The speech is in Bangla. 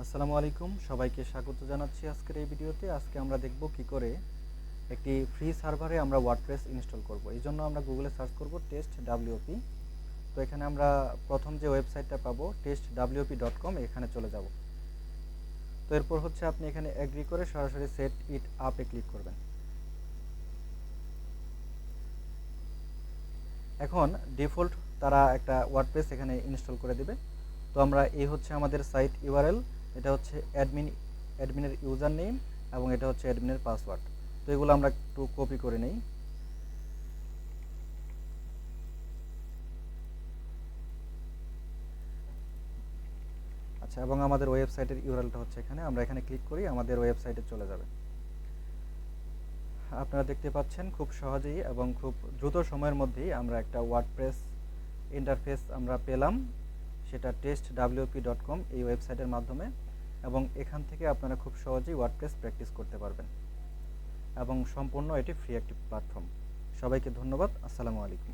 আসসালামু আলাইকুম, সবাইকে স্বাগত জানাচ্ছি আজকের এই ভিডিওতে। আজকে আমরা দেখব কি করে একটি ফ্রি সার্ভারে আমরা ওয়ার্ডপ্রেস ইনস্টল করব। এই জন্য আমরা গুগলে সার্চ করব টেস্ট ডাব্লিউপি। তো এখানে আমরা প্রথম যে ওয়েবসাইটটা পাবো testwp.com, এখানে চলে যাব। তো এরপর হচ্ছে আপনি এখানে এগ্রি করে সরাসরি সেট ইট আপে ক্লিক করবেন। এখন ডিফল্ট তারা একটা ওয়ার্ডপ্রেস এখানে ইনস্টল করে দেবে। তো আমরা এই হচ্ছে আমাদের সাইট ইউআরএল, এটা হচ্ছে অ্যাডমিনের ইউজার নেম এবং এটা হচ্ছে অ্যাডমিনের পাসওয়ার্ড। তো এগুলো আমরা একটু কপি করে নেই। আচ্ছা, এবং আমাদের ওয়েবসাইটের ইউআরএলটা হচ্ছে এখানে, আমরা এখানে ক্লিক করি, আমাদের ওয়েবসাইটে চলে যাবে। আপনারা দেখতে পাচ্ছেন খুব সহজেই এবং খুব দ্রুত সময়ের মধ্যেই আমরা একটা ওয়ার্ডপ্রেস ইন্টারফেস আমরা পেলাম, সেটা testwp.com এই ওয়েবসাইটের মাধ্যমে। এবং এখান থেকে আপনারা খুব সহজেই ওয়ার্ডপ্রেস প্র্যাকটিস করতে পারবেন এবং সম্পূর্ণ এটি ফ্রি একটি প্ল্যাটফর্ম। সবাইকে ধন্যবাদ। আসসালামু আলাইকুম।